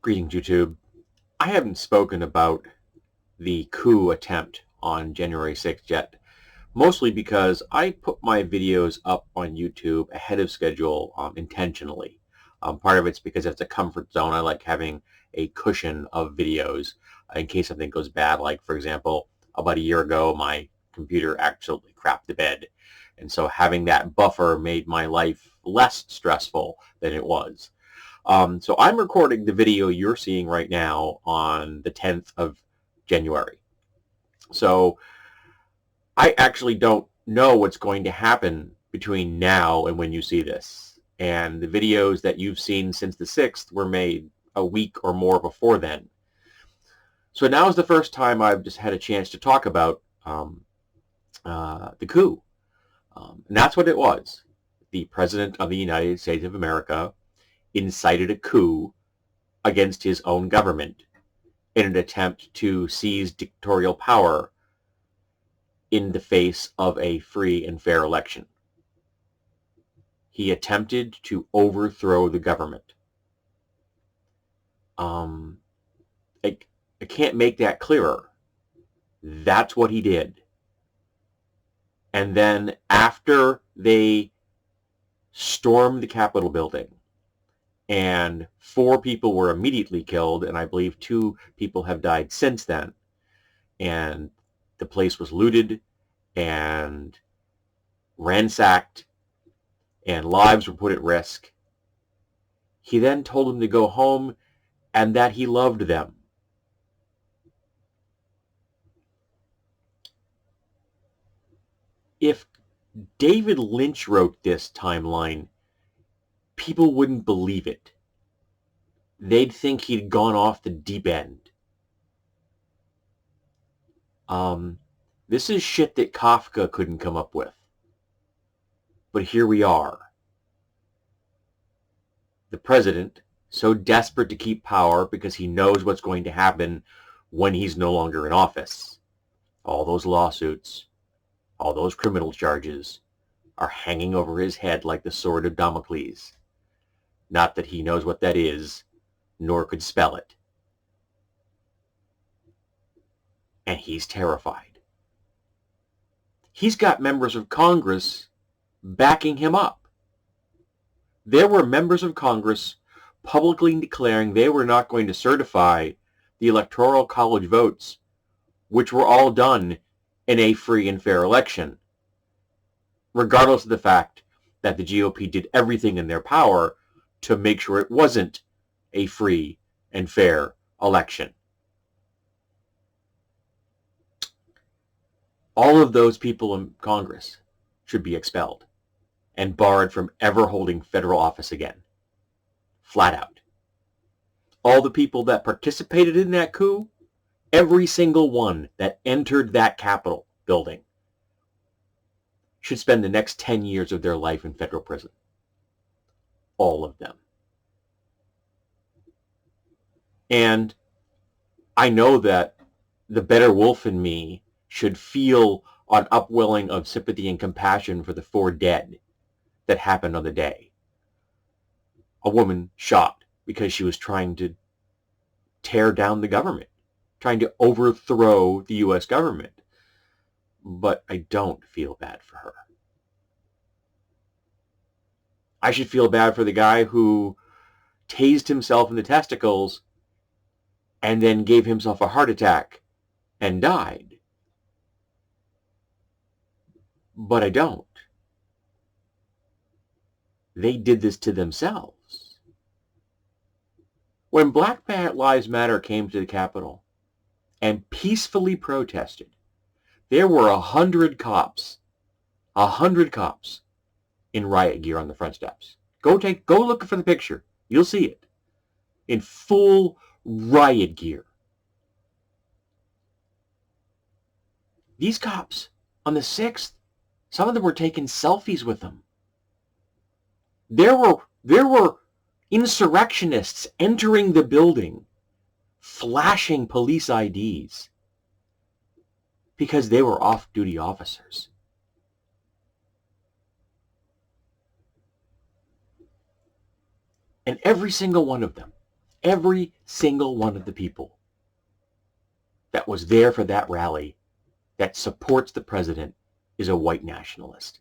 Greetings, YouTube. I haven't spoken about the coup attempt on January 6th yet, mostly because I put my videos up on YouTube ahead of schedule intentionally. Part of it's because it's a comfort zone. I like having a cushion of videos in case something goes bad. Like, for example, about a year ago, my computer absolutely crapped the bed. And so having that buffer made my life less stressful than it was. So I'm recording the video you're seeing right now on the 10th of January. So I actually don't know what's going to happen between now and when you see this. And the videos that you've seen since the 6th were made a week or more before then. So now is the first time I've just had a chance to talk about the coup. And that's what it was. The President of the United States of America incited a coup against his own government in an attempt to seize dictatorial power in the face of a free and fair election. He attempted to overthrow the government. I can't make that clearer. That's what he did. And then after they stormed the Capitol building, and 4 people were immediately killed, and I believe 2 people have died since then. And the place was looted and ransacked, and lives were put at risk. He then told them to go home and that he loved them. If David Lynch wrote this timeline, people wouldn't believe it. They'd think he'd gone off the deep end. This is shit that Kafka couldn't come up with. But here we are. The president, so desperate to keep power because he knows what's going to happen when he's no longer in office. All those lawsuits, all those criminal charges are hanging over his head like the sword of Damocles. Not that he knows what that is, nor could spell it. And he's terrified. He's got members of Congress backing him up. There were members of Congress publicly declaring they were not going to certify the Electoral College votes, which were all done in a free and fair election, regardless of the fact that the GOP did everything in their power to make sure it wasn't a free and fair election. All of those people in Congress should be expelled and barred from ever holding federal office again. Flat out. All the people that participated in that coup, every single one that entered that Capitol building, should spend the next 10 years of their life in federal prison. All of them. And I know that the better wolf in me should feel an upwelling of sympathy and compassion for the 4 dead that happened on the day. A woman shot because she was trying to tear down the government, trying to overthrow the U.S. government. But I don't feel bad for her. I should feel bad for the guy who tased himself in the testicles and then gave himself a heart attack and died. But I don't. They did this to themselves. When Black Lives Matter came to the Capitol and peacefully protested, there were 100 cops in riot gear on the front steps. Go look for the picture. You'll see it. In full riot gear. These cops on the 6th, some of them were taking selfies with them. There were insurrectionists entering the building, flashing police IDs because they were off-duty officers. And every single one of them, Every single one of the people that was there for that rally that supports the president is a white nationalist.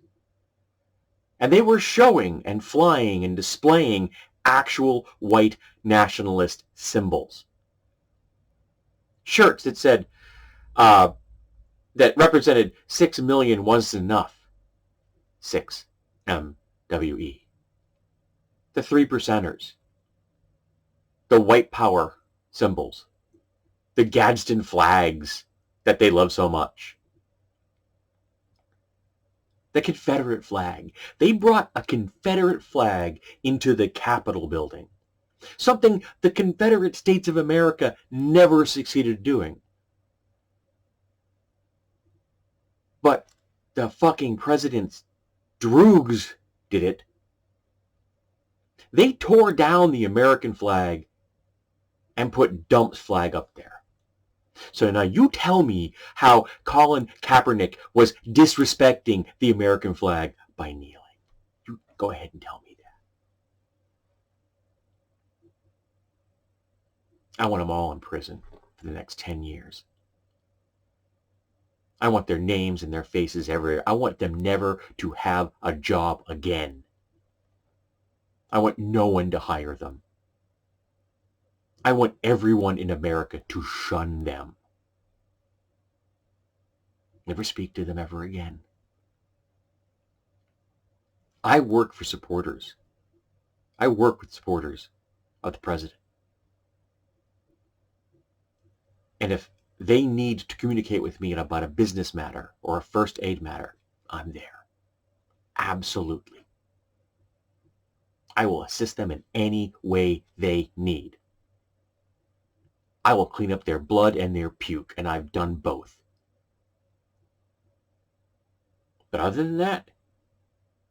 And they were showing and flying and displaying actual white nationalist symbols. Shirts that said, that represented 6 million wasn't enough. 6 MWE. The 3%ers. The white power symbols. The Gadsden flags that they love so much. The Confederate flag. They brought a Confederate flag into the Capitol building. Something the Confederate States of America never succeeded doing. But the fucking president's droogs did it. They tore down the American flag and put Dump's flag up there. So now you tell me how Colin Kaepernick was disrespecting the American flag by kneeling. You go ahead and tell me that. I want them all in prison for the next 10 years. I want their names and their faces everywhere. I want them never to have a job again. I want no one to hire them. I want everyone in America to shun them. Never speak to them ever again. I work for supporters. I work with supporters of the president. And if they need to communicate with me about a business matter or a first aid matter, I'm there. Absolutely. I will assist them in any way they need. I will clean up their blood and their puke, and I've done both. But other than that,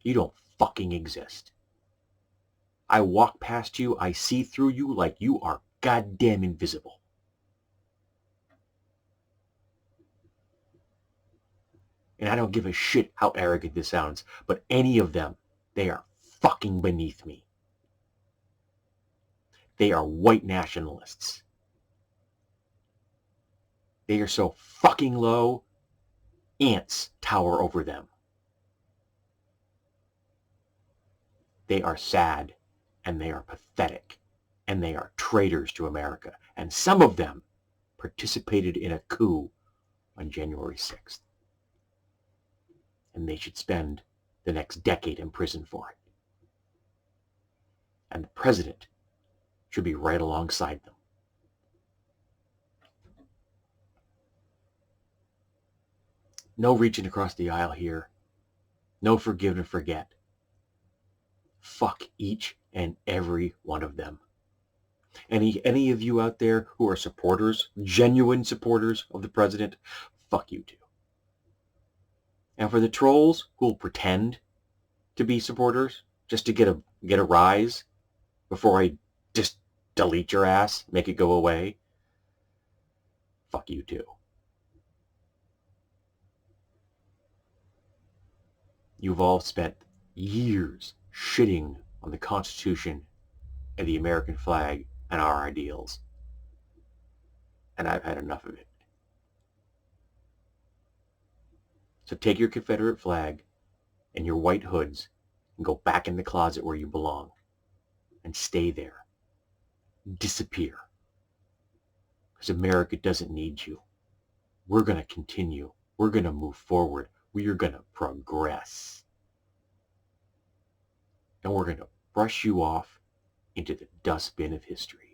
you don't fucking exist. I walk past you, I see through you like you are goddamn invisible. And I don't give a shit how arrogant this sounds, but any of them, they are fucking beneath me. They are white nationalists. They are so fucking low, ants tower over them. They are sad, and they are pathetic, and they are traitors to America. And some of them participated in a coup on January 6th. And they should spend the next decade in prison for it. And the president should be right alongside them. No reaching across the aisle here. No forgive and forget. Fuck each and every one of them. Any of you out there who are supporters, genuine supporters of the president, fuck you too. And for the trolls who will pretend to be supporters just to get a rise before I just delete your ass, make it go away, fuck you too. You've all spent years shitting on the Constitution and the American flag and our ideals. And I've had enough of it. So take your Confederate flag and your white hoods and go back in the closet where you belong. And stay there. Disappear. Because America doesn't need you. We're going to continue. We're going to move forward. We are going to progress. And we're going to brush you off into the dustbin of history.